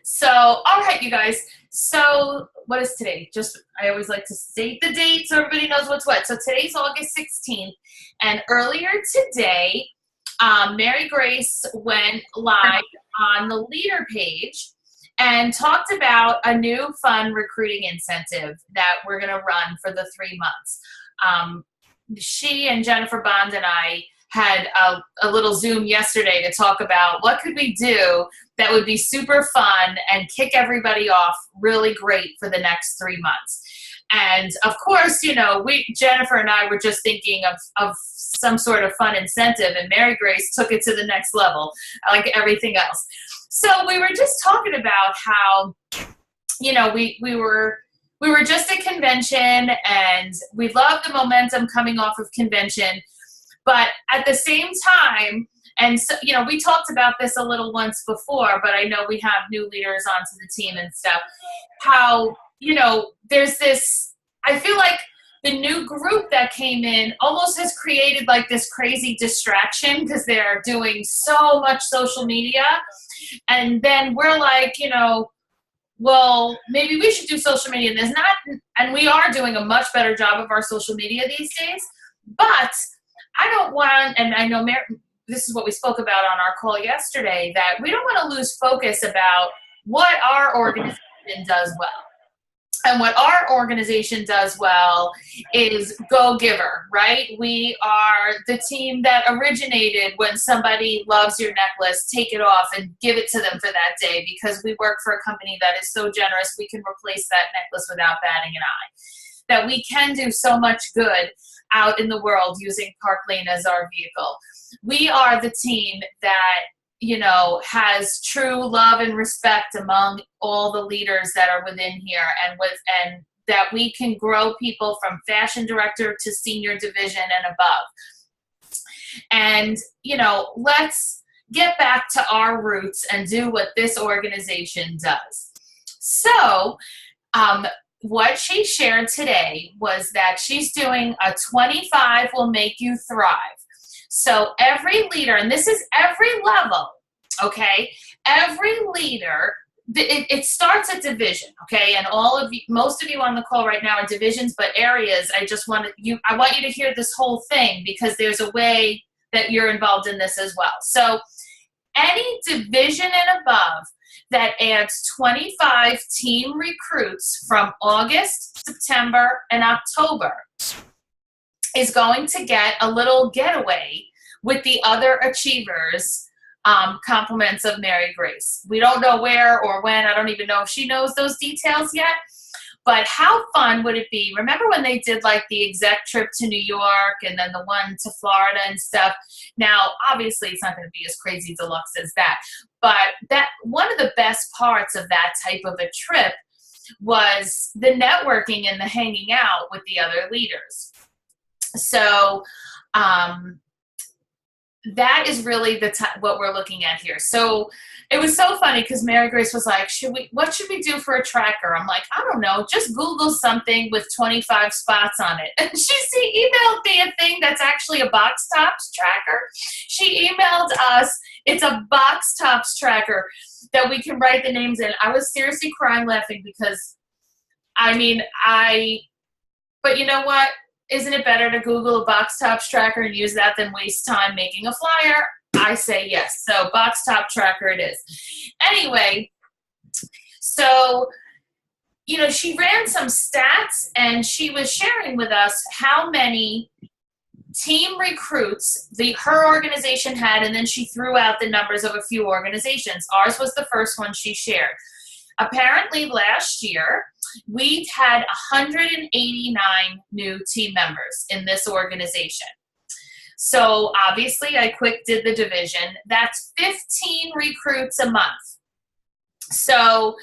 So, all right, you guys. So, what is today? I always like to state the date so everybody knows what's what. So, today's August 16th. And earlier today, Mary Grace went live on the leader page and talked about a new fun recruiting incentive that we're going to run for the 3 months. She and Jennifer Bond and I had a little Zoom yesterday to talk about what could we do that would be super fun and kick everybody off really great for the next 3 months. And of course, Jennifer and I were just thinking of some sort of fun incentive, and Mary Grace took it to the next level, like everything else. So we were just talking about how, we were just at convention and we loved the momentum coming off of convention. But at the same time, and so, we talked about this a little once before, but I know we have new leaders onto the team and stuff, how, there's this, I feel like the new group that came in almost has created like this crazy distraction because they're doing so much social media. And then we're like, well, maybe we should do social media. And and we are doing a much better job of our social media these days, but I don't want, and I know this is what we spoke about on our call yesterday, that we don't want to lose focus about what our organization does well. And what our organization does well is Go Giver, right? We are the team that originated when somebody loves your necklace, take it off and give it to them for that day, because we work for a company that is so generous we can replace that necklace without batting an eye. That we can do so much good out in the world using Park Lane as our vehicle. We are the team that, has true love and respect among all the leaders that are within here, and that we can grow people from fashion director to senior division and above. And, let's get back to our roots and do what this organization does. So, what she shared today was that she's doing a 25 will make you thrive. So every leader, and this is every level, okay? Every leader, it starts at division, okay? And most of you on the call right now are divisions, but areas, I want you to hear this whole thing because there's a way that you're involved in this as well. So any division and above that adds 25 team recruits from August, September, and October is going to get a little getaway with the other achievers compliments of Mary Grace. We don't know where or when. I don't even know if she knows those details yet. But how fun would it be? Remember when they did like the exec trip to New York and then the one to Florida and stuff? Now, obviously, it's not going to be as crazy deluxe as that. But that one of the best parts of that type of a trip was the networking and the hanging out with the other leaders. So that is really what we're looking at here. So it was so funny because Mary Grace was like, what should we do for a tracker? I'm like, I don't know, just Google something with 25 spots on it. And she emailed me a thing that's actually a box tops tracker. She emailed us, it's a box tops tracker that we can write the names in. I was seriously crying laughing because, but you know what? Isn't it better to Google a box tops tracker and use that than waste time making a flyer? I say yes. So box top tracker it is. Anyway, so, she ran some stats and she was sharing with us how many team recruits her organization had, and then she threw out the numbers of a few organizations. Ours was the first one she shared. Apparently last year, we had 189 new team members in this organization. So obviously I quick did the division. That's 15 recruits a month. So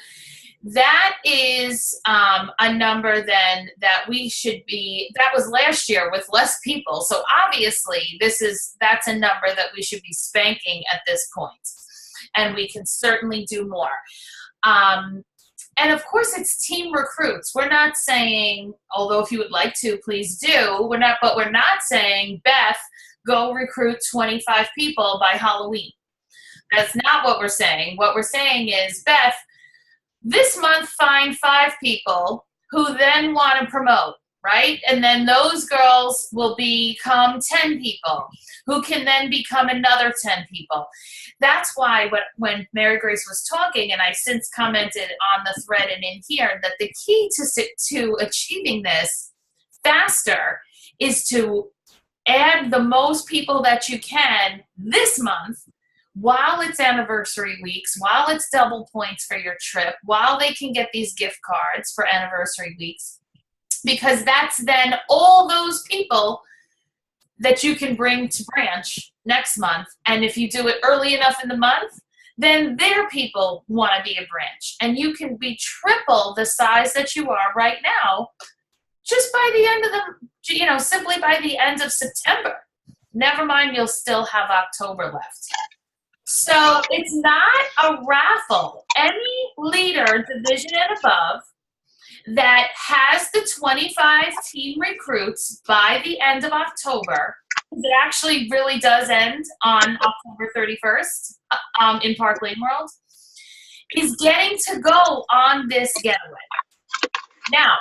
that is a number then that we should be, that was last year with less people. So obviously that's a number that we should be spanking at this point. And we can certainly do more. And of course it's team recruits. We're not saying, although if you would like to, please do, but we're not saying, Beth, go recruit 25 people by Halloween. That's not what we're saying. What we're saying is, Beth, This month, find 5 people who then want to promote, right? And then those girls will become 10 people who can then become another 10 people. That's why when Mary Grace was talking, and I since commented on the thread and in here, that the key to achieving this faster is to add the most people that you can this month while it's anniversary weeks, while it's double points for your trip, while they can get these gift cards for anniversary weeks, because that's then all those people that you can bring to branch next month. And if you do it early enough in the month, then their people want to be a branch. And you can be triple the size that you are right now just by the end of the, simply by the end of September. Never mind, you'll still have October left. So it's not a raffle. Any leader, division and above, that has the 25 team recruits by the end of October, it actually really does end on October 31st in Park Lane World, is getting to go on this getaway. Now,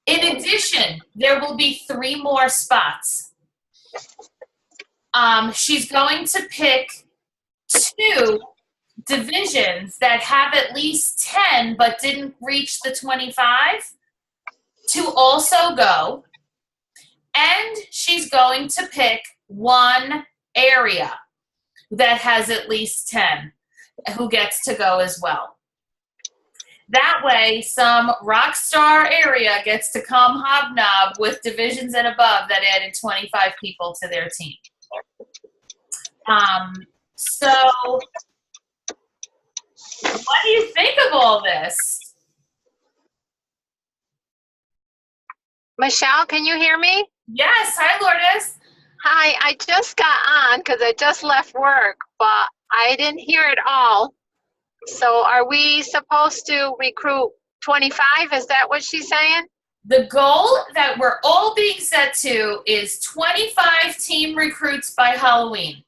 in addition, there will be 3 more spots. She's going to pick 2 divisions that have at least 10 but didn't reach the 25 to also go. And she's going to pick 1 area that has at least 10 who gets to go as well. That way, some rock star area gets to come hobnob with divisions and above that added 25 people to their team. So what do you think of all this? Michelle, can you hear me? Yes. Hi, Lourdes. Hi, I just got on because I just left work, but I didn't hear it all. So are we supposed to recruit 25? Is that what she's saying? The goal that we're all being set to is 25 team recruits by Halloween.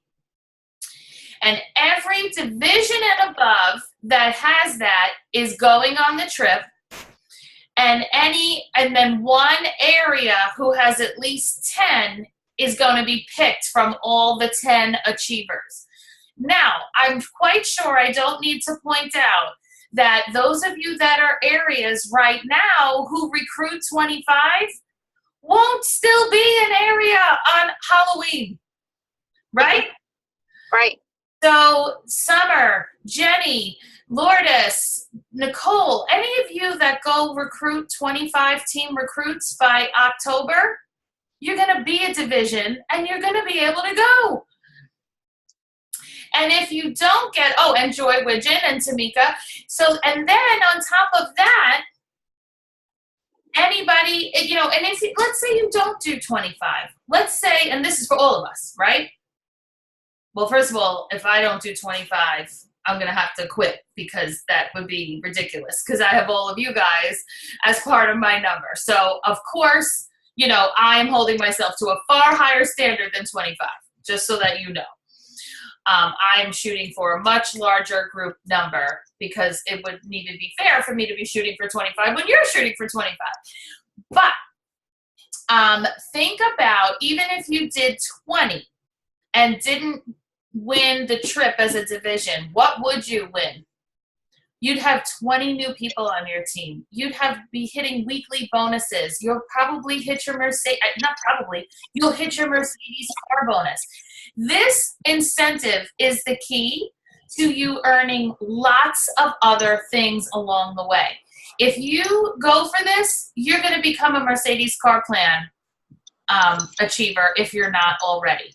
And every division and above that has that is going on the trip. And then 1 area who has at least 10 is going to be picked from all the 10 achievers. Now, I'm quite sure I don't need to point out that those of you that are areas right now who recruit 25 won't still be an area on Halloween, right? Right. So Summer, Jenny, Lourdes, Nicole, any of you that go recruit 25 team recruits by October, you're going to be a division and you're going to be able to go. And if you don't get, and Joy Widgeon and Tamika. So, and then on top of that, anybody, and if, let's say you don't do 25, let's say, and this is for all of us, right? Well, first of all, if I don't do 25, I'm going to have to quit because that would be ridiculous because I have all of you guys as part of my number. So, of course, I am holding myself to a far higher standard than 25, just so that you know. I am shooting for a much larger group number because it would need to be fair for me to be shooting for 25 when you're shooting for 25. But think about, even if you did 20 and didn't win the trip as a division, what would you win? You'd have 20 new people on your team. You'd be hitting weekly bonuses. You'll probably hit your you'll hit your Mercedes car bonus. This incentive is the key to you earning lots of other things along the way. If you go for this, you're going to become a Mercedes car plan achiever if you're not already.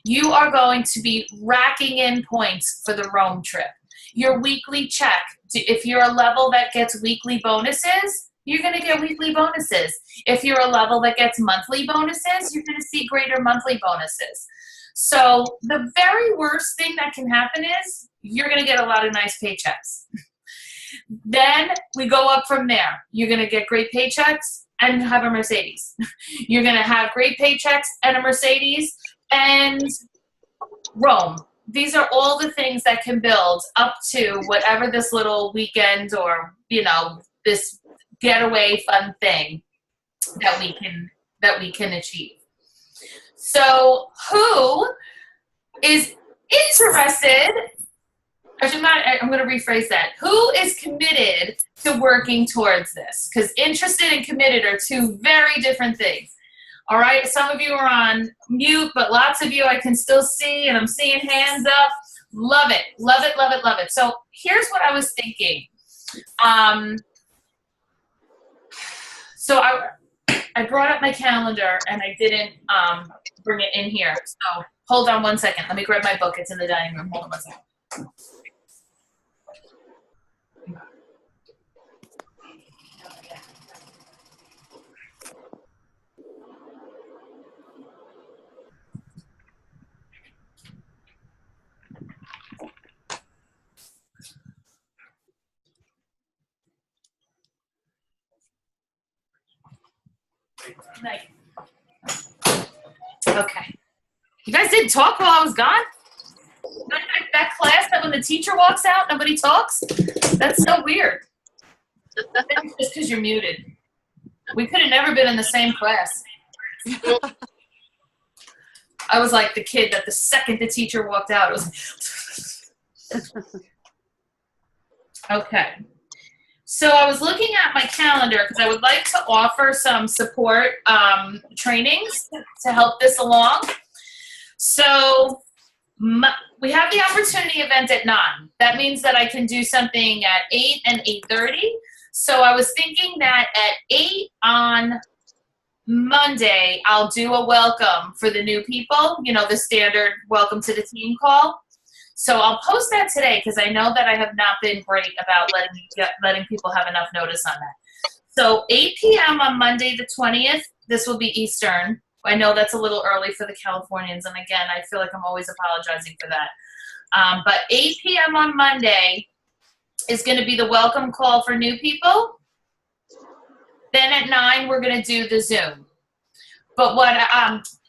You are going to be racking in points for the Rome trip. Your weekly check, if you're a level that gets weekly bonuses, you're going to get weekly bonuses. If you're a level that gets monthly bonuses, you're going to see greater monthly bonuses. So the very worst thing that can happen is you're going to get a lot of nice paychecks. Then we go up from there. You're going to get great paychecks and have a Mercedes. You're going to have great paychecks and a Mercedes and Rome. these are all the things that can build up to whatever this little weekend or, you know, this getaway fun thing that we can achieve. So who is interested, I'm going to rephrase that. Who is committed to working towards this? Because interested and committed are two very different things. All right, some of you are on mute, but lots of you I can still see, and I'm seeing hands up. Love it, love it, love it, love it. So here's what I was thinking. So I brought up my calendar, and I didn't bring it in here. So hold on one second. Let me grab my book. It's in the dining room. Hold on one second. Okay. You guys didn't talk while I was gone? That class that when the teacher walks out, nobody talks? That's so weird. It's just because you're muted. We could have never been in the same class. I was like the kid that the second the teacher walked out, it was okay. So I was looking at my calendar because I would like to offer some support trainings to help this along. So we have the opportunity event at 9. That means that I can do something at 8 and 8:30. So I was thinking that at 8 on Monday, I'll do a welcome for the new people, you know, the standard welcome to the team call. So I'll post that today because I know that I have not been great about letting people have enough notice on that. So 8 p.m. on Monday the 20th, this will be Eastern. I know that's a little early for the Californians, and again, I feel like I'm always apologizing for that. But 8 p.m. on Monday is going to be the welcome call for new people. Then at 9, we're going to do the Zoom. But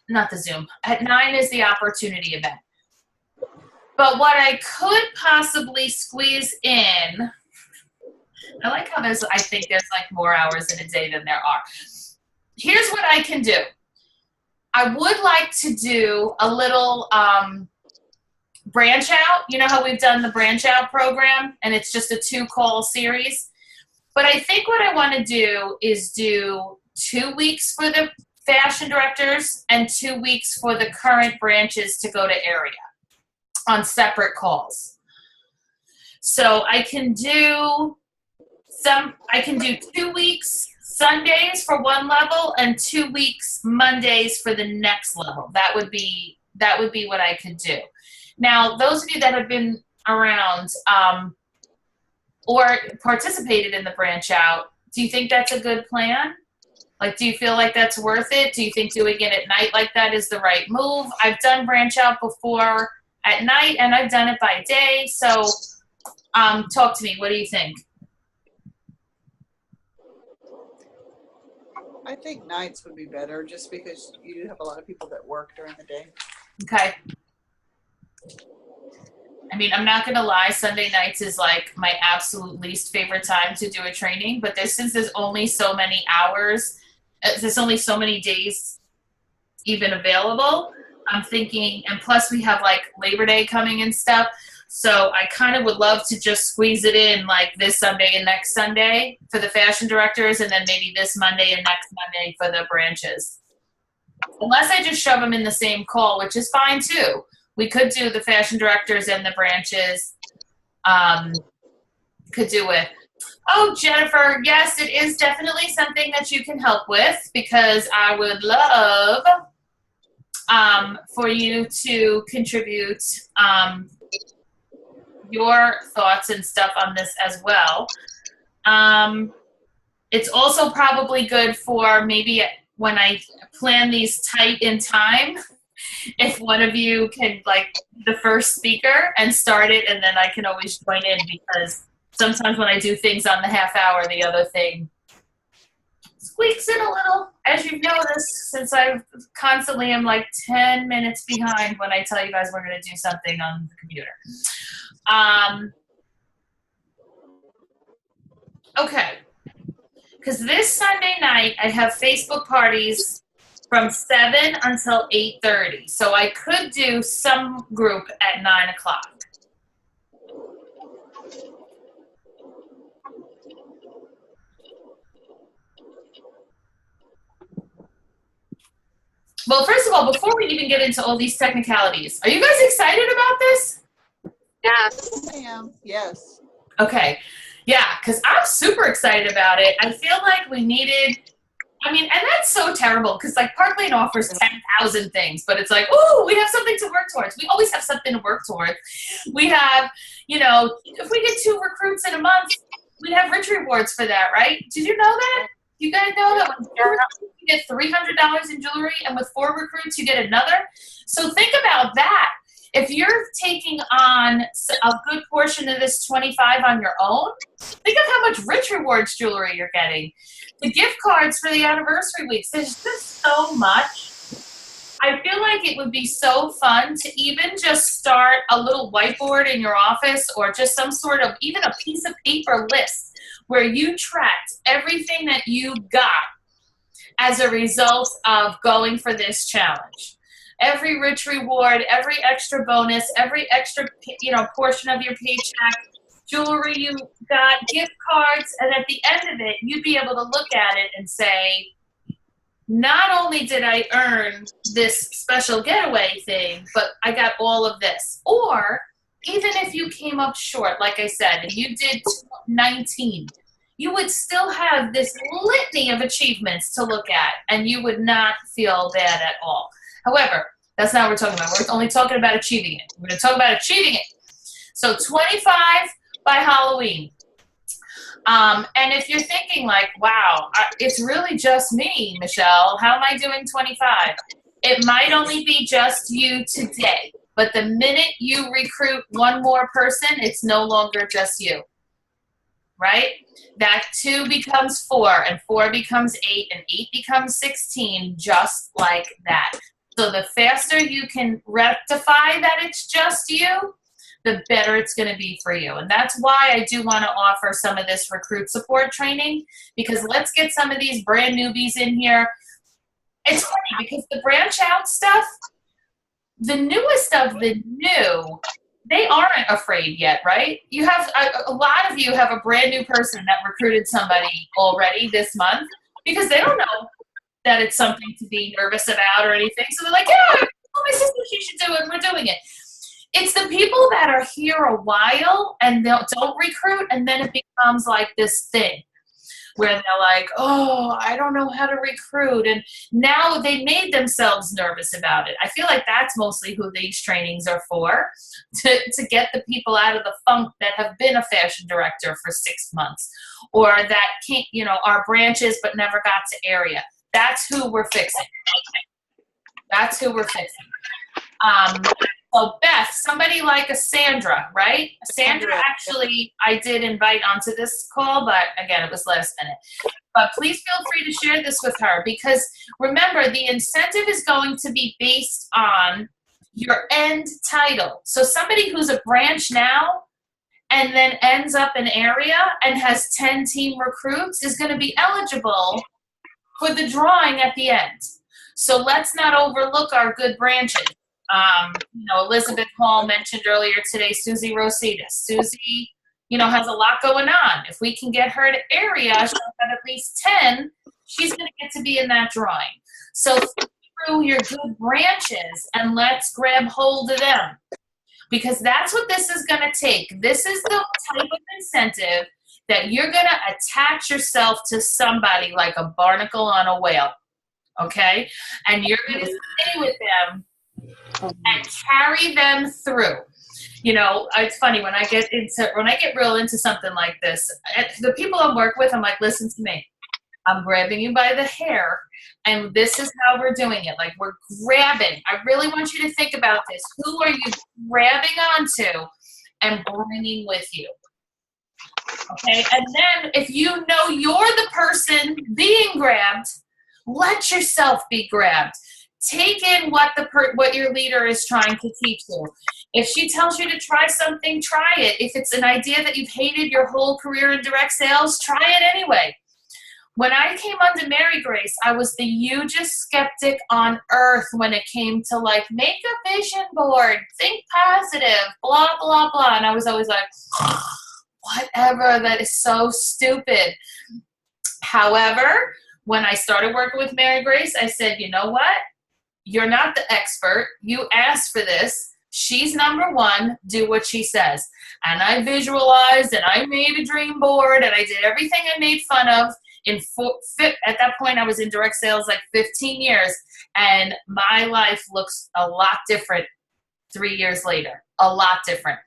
not the Zoom. At 9 is the opportunity event. But what I could possibly squeeze in, I like how I think there's like more hours in a day than there are. Here's what I can do. I would like to do a little branch out. You know how we've done the branch out program and it's just a 2-call series? But I think what I want to do is do 2 weeks for the fashion directors and 2 weeks for the current branches to go to area on separate calls. So I can do 2 weeks Sundays for one level and 2 weeks Mondays for the next level. That would be what I could do. Now, those of you that have been around or participated in the branch out, do you think that's a good plan? Like, do you feel like that's worth it? Do you think doing it at night like that is the right move? I've done branch out before at night and I've done it by day. So talk to me. What do you think? I think nights would be better just because you do have a lot of people that work during the day. Okay. I mean, I'm not going to lie. Sunday nights is like my absolute least favorite time to do a training, but since there's only so many hours, there's only so many days even available, I'm thinking, and plus we have like Labor Day coming and stuff. So I kind of would love to just squeeze it in like this Sunday and next Sunday for the fashion directors, and then maybe this Monday and next Monday for the branches. Unless I just shove them in the same call, which is fine too. We could do the fashion directors and the branches. Could do it. Oh, Jennifer, yes, it is definitely something that you can help with because I would love for you to contribute your thoughts and stuff on this as well. It's also probably good for maybe when I plan these tight in time, if one of you can like the first speaker and start it, and then I can always join in because sometimes when I do things on the half hour, the other thing squeaks in a little, as you've noticed, since I constantly am like 10 minutes behind when I tell you guys we're going to do something on the computer. Okay. Because this Sunday night, I have Facebook parties from 7 until 8:30. So I could do some group at 9 o'clock. Well, first of all, before we even get into all these technicalities, are you guys excited about this? Yes. I am. Yes. Okay. Yeah, because I'm super excited about it. I feel like we needed, I mean, and that's so terrible because like Park Lane offers 10,000 things, but it's like, oh, we have something to work towards. We always have something to work towards. We have, you know, if we get 2 recruits in a month, we'd have rich rewards for that, right? Did you know that? You guys know that when 2 recruits, you get $300 in jewelry, and with 4 recruits, you get another? So think about that. If you're taking on a good portion of this 25 on your own, think of how much rich rewards jewelry you're getting. The gift cards for the anniversary weeks, there's just so much. I feel like it would be so fun to even just start a little whiteboard in your office or just some sort of, even a piece of paper list where you tracked everything that you got as a result of going for this challenge. Every rich reward, every extra bonus, every extra, you know, portion of your paycheck, jewelry you got, gift cards, and at the end of it, you'd be able to look at it and say, not only did I earn this special getaway thing, but I got all of this. Or even if you came up short, like I said, and you did 19, you would still have this litany of achievements to look at, and you would not feel bad at all. However, that's not what we're talking about. We're only talking about achieving it. We're going to talk about achieving it. So 25 by Halloween. And if you're thinking like, wow, it's really just me, Michelle, how am I doing 25? It might only be just you today, but the minute you recruit one more person, it's no longer just you, right? That 2 becomes 4, and 4 becomes 8, and 8 becomes 16, just like that. So the faster you can rectify that it's just you, the better it's going to be for you. And that's why I do want to offer some of this recruit support training, because let's get some of these brand newbies in here. It's funny because the branch out stuff, the newest of the new, they aren't afraid yet, right? You have a lot of you have a brand new person that recruited somebody already this month because they don't know that it's something to be nervous about or anything. So they're like, yeah, I told my sister she should do it, and we're doing it. It's the people that are here a while and don't recruit, and then it becomes like this thing where they're like, oh, I don't know how to recruit. And now they made themselves nervous about it. I feel like that's mostly who these trainings are for, to get the people out of the funk that have been a fashion director for 6 months, or that can't, you know, are branches but never got to area. That's who we're fixing. That's who we're fixing. So Beth, somebody like a Sandra, right? Sandra, actually, I did invite onto this call, but again, it was last minute. But please feel free to share this with her, because remember, the incentive is going to be based on your end title. So somebody who's a branch now and then ends up an area and has 10 team recruits is going to be eligible for the drawing at the end. So let's not overlook our good branches. You know, Elizabeth Hall mentioned earlier today, Susie Rositas. Susie, you know, has a lot going on. If we can get her to area, she'll have at least 10, she's going to get to be in that drawing. So through your good branches and let's grab hold of them, because that's what this is going to take. This is the type of incentive that you're going to attach yourself to somebody like a barnacle on a whale, okay? And you're going to stay with them and carry them through. You know, it's funny when I get real into something like this, the people I work with, I'm like, listen to me. I'm grabbing you by the hair, and this is how we're doing it. Like, we're grabbing. I really want you to think about this. Who are you grabbing onto and bringing with you? Okay, and then if you know you're the person being grabbed, let yourself be grabbed. Take in what your leader is trying to teach you. If she tells you to try something, try it. If it's an idea that you've hated your whole career in direct sales, try it anyway. When I came under Mary Grace, I was the hugest skeptic on earth when it came to like, make a vision board, think positive, blah, blah, blah. And I was always like, whatever, that is so stupid. However, when I started working with Mary Grace, I said, you know what? You're not the expert. You asked for this. She's number one. Do what she says. And I visualized and I made a dream board and I did everything I made fun of. At that point, I was in direct sales like 15 years, and my life looks a lot different 3 years later. A lot different.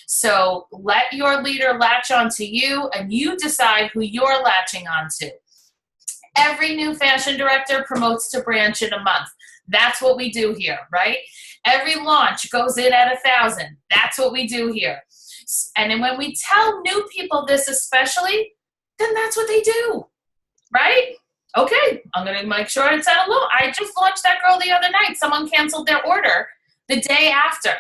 So let your leader latch onto you, and you decide who you're latching onto. Every new fashion director promotes to branch in a month. That's what we do here, right? Every launch goes in at 1,000. That's what we do here. And then when we tell new people this especially, then that's what they do, right? Okay, I'm going to make sure it's at a low. I just launched that girl the other night. Someone canceled their order the day after.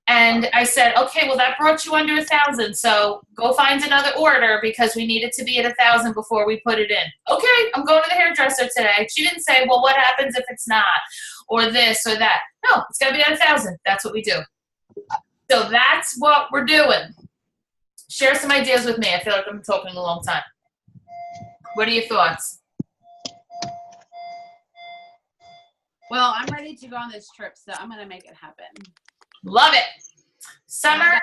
And I said, okay, well, that brought you under 1,000. So go find another order because we need it to be at 1,000 before we put it in. Okay, I'm going to the hairdresser today. She didn't say, well, what happens if it's not? Or this or that. No, it's got to be at 1,000. That's what we do. So that's what we're doing. Share some ideas with me. I feel like I'm talking a long time. What are your thoughts? Well, I'm ready to go on this trip, so I'm going to make it happen. Love it. Summer,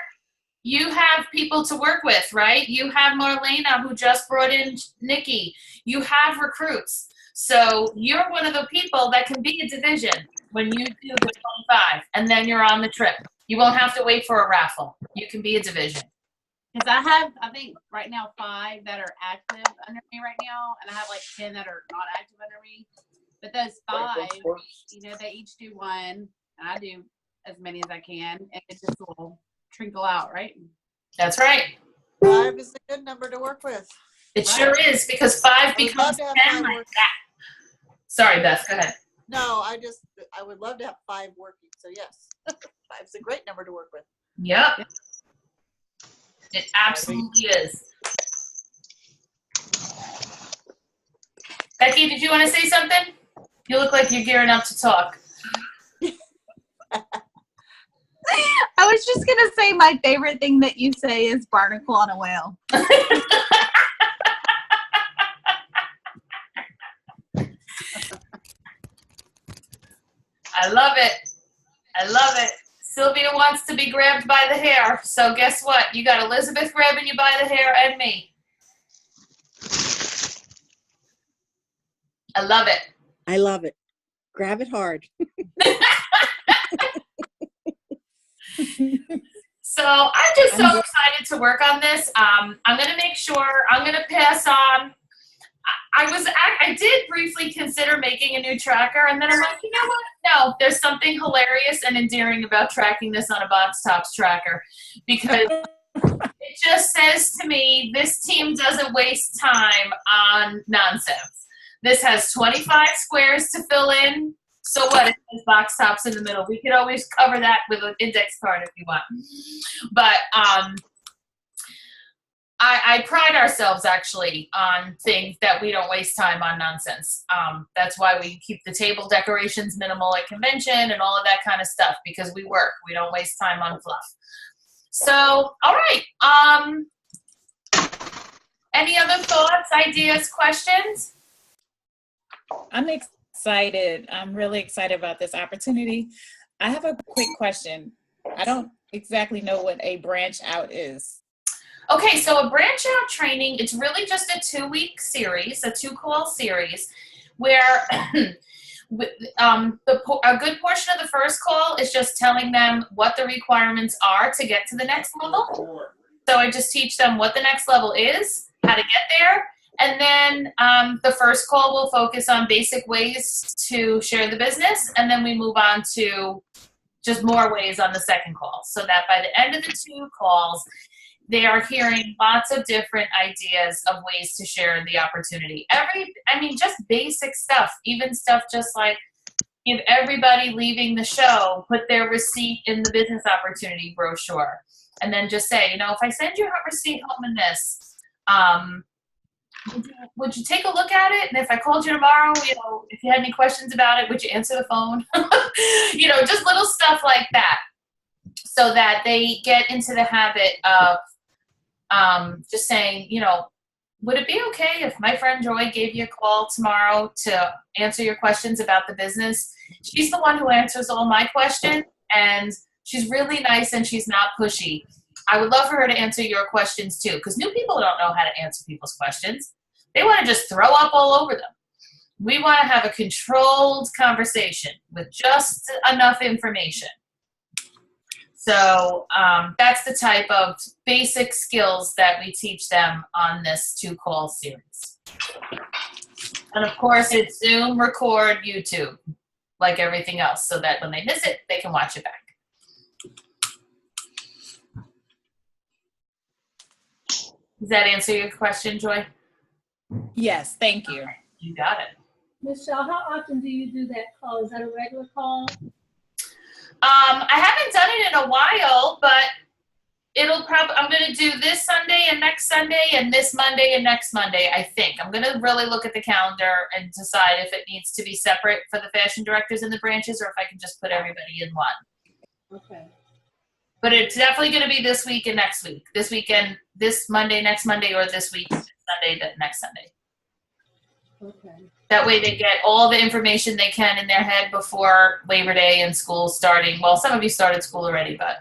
you have people to work with, right? You have Marlena, who just brought in Nikki. You have recruits. So you're one of the people that can be a division when you do the 25, and then you're on the trip. You won't have to wait for a raffle. You can be a division. Because I have, I think, right now 5 that are active under me right now, and I have like 10 that are not active under me. But those 5, you know, they each do one, and I do as many as I can, and it just will trickle out, right? That's right. 5 is a good number to work with. It sure is, because 5 becomes 10 like that. Sorry, Beth, go ahead. No, I would love to have 5 working. So yes, 5's a great number to work with. Yep. It absolutely is. Becky, did you want to say something? You look like you're gearing up to talk. I was just going to say my favorite thing that you say is barnacle on a whale. I love it. I love it. Sylvia wants to be grabbed by the hair. So guess what? You got Elizabeth grabbing you by the hair and me. I love it. I love it. Grab it hard. So I'm just so excited to work on this. I'm going to make sure, I'm going to pass on. I did briefly consider making a new tracker, and then I'm like, you know what? No, there's something hilarious and endearing about tracking this on a Box Tops tracker, because it just says to me, this team doesn't waste time on nonsense. This has 25 squares to fill in. So what? It says Box Tops in the middle. We could always cover that with an index card if you want. But I pride ourselves actually on things that we don't waste time on nonsense. That's why we keep the table decorations minimal at convention and all of that kind of stuff, because we work. We don't waste time on fluff. So, all right. Any other thoughts, ideas, questions? I'm excited. I'm really excited about this opportunity. I have a quick question. I don't exactly know what a branch out is. Okay, so a branch out training, it's really just a 2-week series, a 2-call series, where a good portion of the first call is just telling them what the requirements are to get to the next level. So I just teach them what the next level is, how to get there, and then the first call will focus on basic ways to share the business, and then we move on to just more ways on the second call, so that by the end of the 2 calls, they are hearing lots of different ideas of ways to share the opportunity. Just basic stuff, even stuff just like give everybody leaving the show, put their receipt in the business opportunity brochure. And then just say, if I send you a receipt home in this, would you take a look at it? And if I called you tomorrow, if you had any questions about it, would you answer the phone? Just little stuff like that, so that they get into the habit of just saying, would it be okay if my friend Joy gave you a call tomorrow to answer your questions about the business? She's the one who answers all my questions, and she's really nice and she's not pushy. I would love for her to answer your questions too, because new people don't know how to answer people's questions. They want to just throw up all over them. We want to have a controlled conversation with just enough information. So that's the type of basic skills that we teach them on this 2-call series. And of course, it's Zoom, record, YouTube, like everything else, so that when they miss it, they can watch it back. Does that answer your question, Joy? Yes, thank you. You got it. Michelle, how often do you do that call? Is that a regular call? I haven't done it in a while, but I'm going to do this Sunday and next Sunday and this Monday and next Monday, I think. I'm going to really look at the calendar and decide if it needs to be separate for the fashion directors in the branches or if I can just put everybody in one. Okay. But it's definitely going to be this week and next week. This weekend, this Monday, next Monday, or this week, Sunday, next Sunday. Okay. That way they get all the information they can in their head before Labor Day and school starting. Well, some of you started school already, but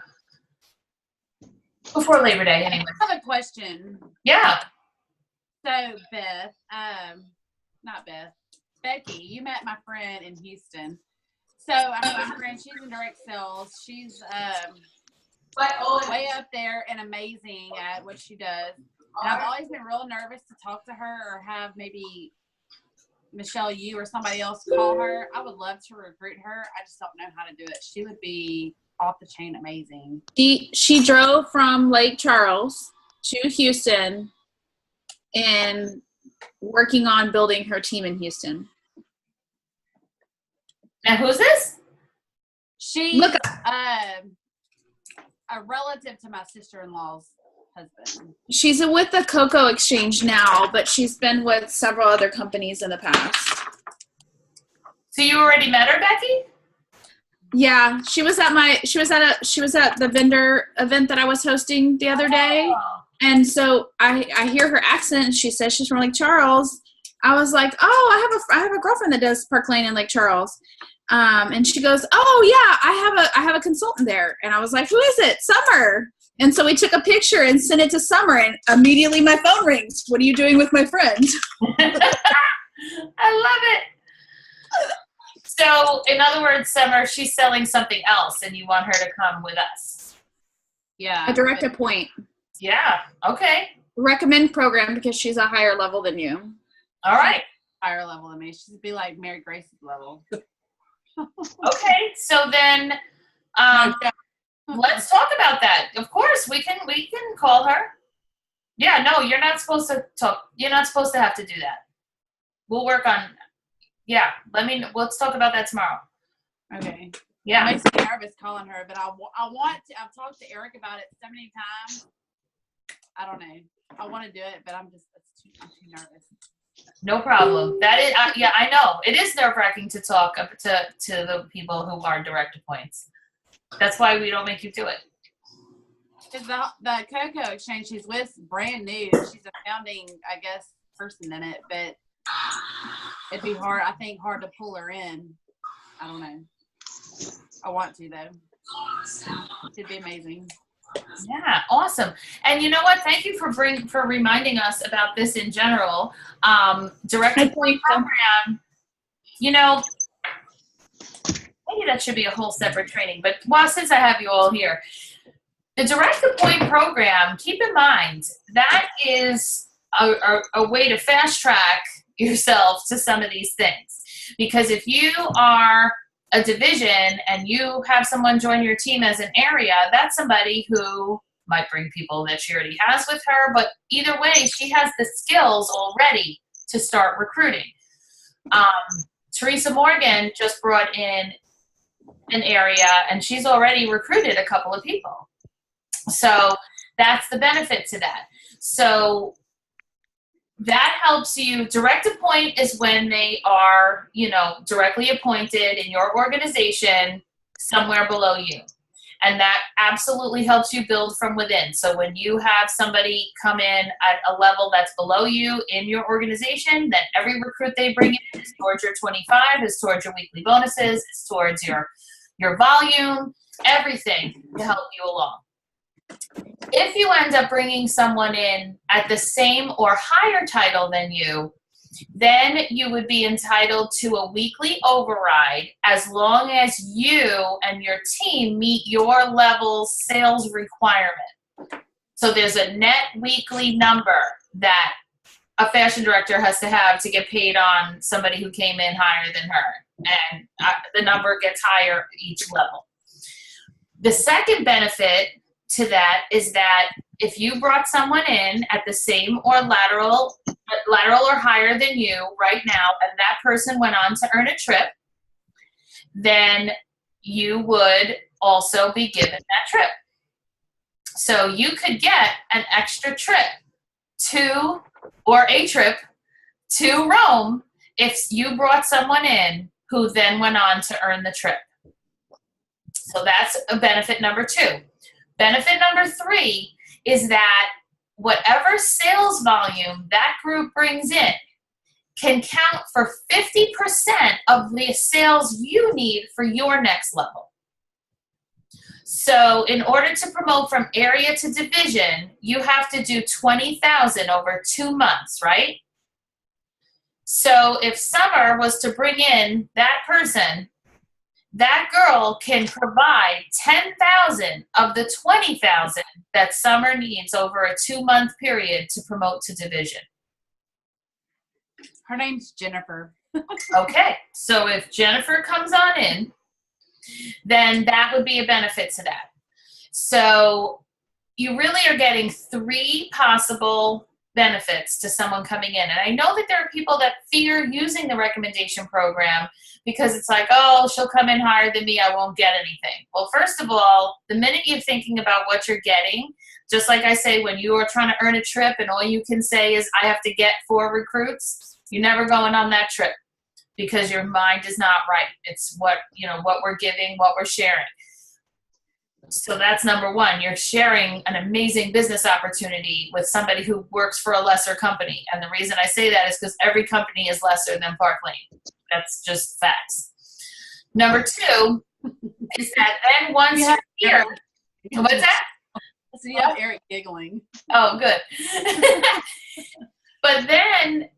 before Labor Day anyway. I have a question. Yeah. So Beth, not Beth, Becky, you met my friend in Houston. So I have my friend, she's in direct sales. She's way up there and amazing at what she does. And I've always been real nervous to talk to her or have maybe Michelle, you or somebody else call her. I would love to recruit her. I just don't know how to do it. She would be off the chain amazing. She drove from Lake Charles to Houston and working on building her team in Houston. Now, who's this? She's Look, a relative to my sister-in-law's husband. she's with the Cocoa Exchange now, but she's been with several other companies in the past. So you already met her, Becky? Yeah, she was at the vendor event that I was hosting the other day. Oh. And so I hear her accent. She says she's from Lake Charles. I was like, oh, I have a girlfriend that does Park Lane in Lake Charles. And she goes, oh yeah, I have a consultant there. And I was like, who is it? Summer. And so we took a picture and sent it to Summer, and immediately my phone rings. What are you doing with my friend? I love it. So, in other words, Summer, she's selling something else, and you want her to come with us. Yeah. A direct appoint. Yeah. Okay. Recommend program because she's a higher level than you. All right. Higher level than me. She'd be like Mary Grace's level. Okay. So then, let's talk about that. Of course, we can call her. Yeah. No, you're not supposed to talk. You're not supposed to have to do that. We'll work on. Yeah. Let's talk about that tomorrow. Okay. Yeah. It makes me nervous calling her, but I want to. I've talked to Eric about it so many times. I don't know. I want to do it, but I'm too nervous. No problem. That is, yeah, I know. It is nerve-wracking to talk up to the people who are direct appoints. That's why we don't make you do it. Because the Cocoa Exchange she's with, brand new. She's a founding, I guess, person in it, but it'd be hard. I think hard to pull her in. I don't know. I want to though. It'd be amazing. Yeah, awesome. And you know what? Thank you for reminding us about this in general. Direct appoint program. You know, maybe that should be a whole separate training. But since I have you all here, the direct appoint program. Keep in mind that is a way to fast track yourself to some of these things. Because if you are a division and you have someone join your team as an area, that's somebody who might bring people that she already has with her, but either way, she has the skills already to start recruiting. Teresa Morgan just brought in an area and she's already recruited a couple of people. So that's the benefit to that. So that helps you. Direct appoint is when they are, directly appointed in your organization somewhere below you. And that absolutely helps you build from within. So when you have somebody come in at a level that's below you in your organization, then every recruit they bring in is towards your 25, is towards your weekly bonuses, is towards your volume, everything to help you along. If you end up bringing someone in at the same or higher title than you, then you would be entitled to a weekly override as long as you and your team meet your level sales requirement. So there's a net weekly number that a fashion director has to have to get paid on somebody who came in higher than her. And the number gets higher each level. The second benefit to that is that if you brought someone in at the same or lateral or higher than you right now, and that person went on to earn a trip, then you would also be given that trip. So you could get an extra trip to Rome if you brought someone in who then went on to earn the trip. So that's a benefit number 2. Benefit number 3 is that whatever sales volume that group brings in can count for 50% of the sales you need for your next level. So in order to promote from area to division, you have to do 20,000 over 2 months, right? So if Summer was to bring in that person, that girl can provide 10,000 of the 20,000 that Summer needs over a 2-month period to promote to division. Her name's Jennifer. Okay, so if Jennifer comes on in, then that would be a benefit to that. So you really are getting 3 possible benefits to someone coming in. And I know that there are people that fear using the recommendation program because it's like, oh, she'll come in higher than me, I won't get anything. Well, first of all, the minute you're thinking about what you're getting, just like I say, when you are trying to earn a trip and all you can say is, I have to get 4 recruits, you're never going on that trip because your mind is not right. It's what we're giving, what we're sharing. So that's number 1. You're sharing an amazing business opportunity with somebody who works for a lesser company. And the reason I say that is because every company is lesser than Park Lane. That's just facts. Number 2 is that then once you're here, what's that? So you have Eric giggling. Oh, good. But then,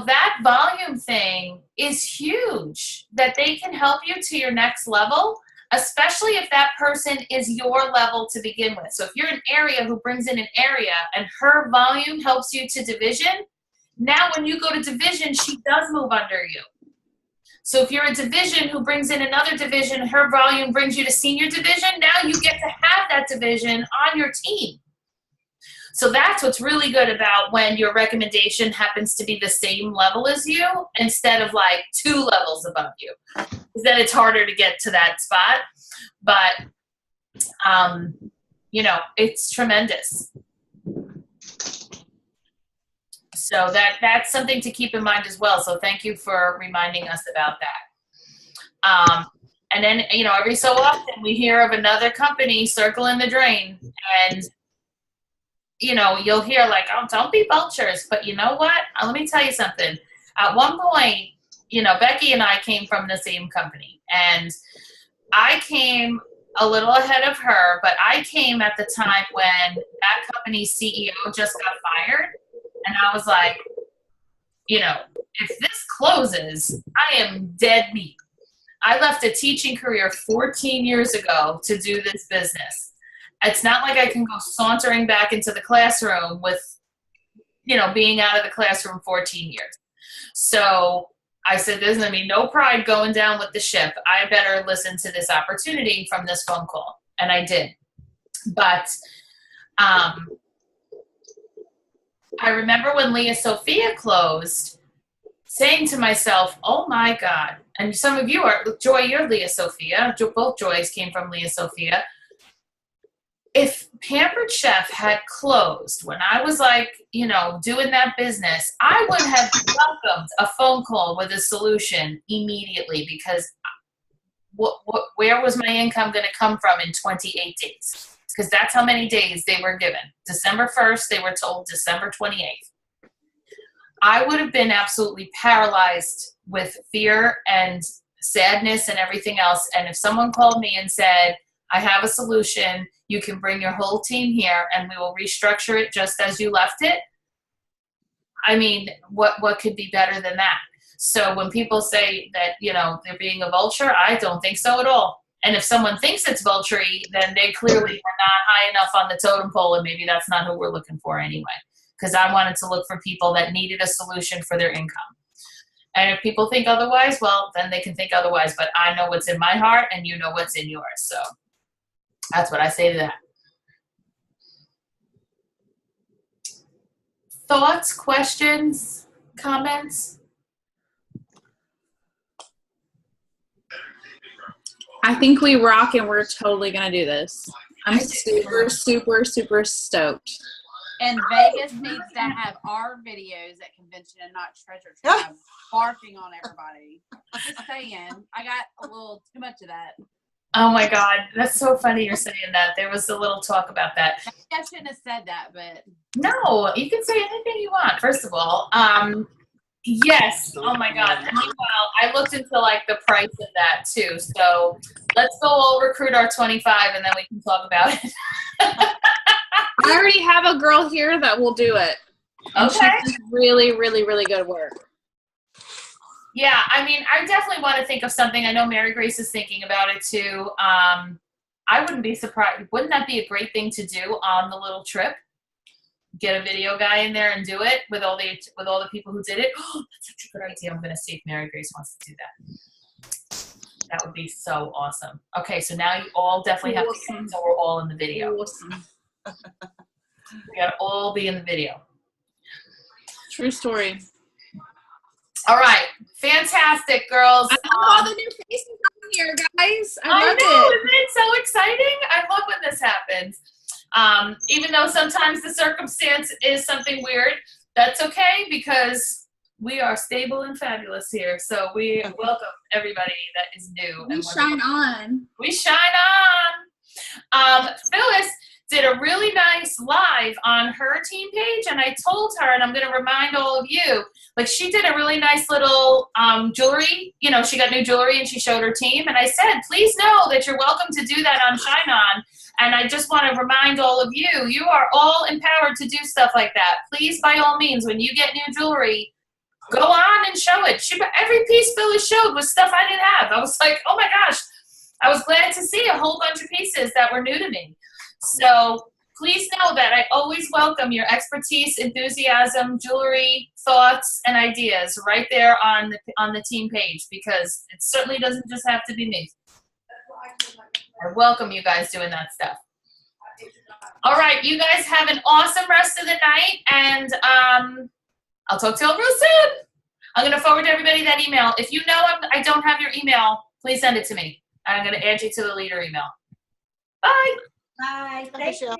that volume thing is huge, that they can help you to your next level, especially if that person is your level to begin with. So if you're an area who brings in an area and her volume helps you to division, now when you go to division, she does move under you. So if you're a division who brings in another division, her volume brings you to senior division, now you get to have that division on your team. So that's what's really good about when your recommendation happens to be the same level as you instead of like 2 levels above you. Is that it's harder to get to that spot. But, it's tremendous. So that's something to keep in mind as well. So thank you for reminding us about that. And then, every so often we hear of another company circling the drain and, you'll hear like, oh, don't be vultures. But you know what? Let me tell you something. At one point, Becky and I came from the same company and I came a little ahead of her, but I came at the time when that company's CEO just got fired. And I was like, if this closes, I am dead meat. I left a teaching career 14 years ago to do this business. It's not like I can go sauntering back into the classroom with, being out of the classroom 14 years. So I said, there's going to be no pride going down with the ship. I better listen to this opportunity from this phone call. And I did. But I remember when Leah Sophia closed, saying to myself, oh my God, and some of you are, Joy, you're Leah Sophia, both Joys came from Leah Sophia. If Pampered Chef had closed when I was like, you know, doing that business, I would have welcomed a phone call with a solution immediately, because where was my income going to come from in 28 days? Because that's how many days they were given. December 1st, they were told December 28th. I would have been absolutely paralyzed with fear and sadness and everything else. And if someone called me and said, I have a solution, you can bring your whole team here and we will restructure it just as you left it. I mean, what could be better than that? So when people say that, you know, they're being a vulture, I don't think so at all. And if someone thinks it's vulture-y, then they clearly were not high enough on the totem pole, and maybe that's not who we're looking for anyway. Because I wanted to look for people that needed a solution for their income. And if people think otherwise, well, then they can think otherwise. But I know what's in my heart, and you know what's in yours. So that's what I say to that. Thoughts, questions, comments? I think we rock, and we're totally going to do this. I'm super, super, super stoked. And Vegas needs to have our videos at convention and not Treasure Tribe barking on everybody. Just saying. I got a little too much of that. Oh my God, that's so funny you're saying that. There was a little talk about that. I shouldn't have said that, but. No, you can say anything you want, first of all. Yes, oh my God. And meanwhile, I looked into like the price of that too. So let's go all recruit our 25 and then we can talk about it. I already have a girl here that will do it. And Okay. she's really, really, really good work. Yeah, I mean, I definitely want to think of something. I know Mary Grace is thinking about it too. I wouldn't be surprised. Wouldn't that be a great thing to do on the little trip? Get a video guy in there and do it with all the people who did it. Oh, that's such a good idea. I'm going to see if Mary Grace wants to do that. That would be so awesome. Okay, so now you all definitely have to get it so we're all in the video. Awesome. We got to all be in the video. True story. All right, fantastic, girls. I love all the new faces on here, guys. I love know, it. isn't it so exciting? I love when this happens. Even though sometimes the circumstance is something weird, that's okay because we are stable and fabulous here. So we welcome everybody that is new. We shine on. We shine on. Phyllis did a really nice live on her team page, and I told her, and I'm going to remind all of you, like she did a really nice little jewelry. You know, she got new jewelry and she showed her team, and I said, please know that you're welcome to do that on Shine On. And I just want to remind all of you, you are all empowered to do stuff like that. Please, by all means, when you get new jewelry, go on and show it. Every piece Phyllis showed was stuff I didn't have. I was like, oh my gosh. I was glad to see a whole bunch of pieces that were new to me. So please know that I always welcome your expertise, enthusiasm, jewelry, thoughts, and ideas right there on the team page, because it certainly doesn't just have to be me. I welcome you guys doing that stuff. All right, you guys have an awesome rest of the night, and I'll talk to you all real soon. I'm going to forward to everybody that email. If you know I don't have your email, please send it to me. I'm going to add you to the leader email. Bye. Bye. Michelle.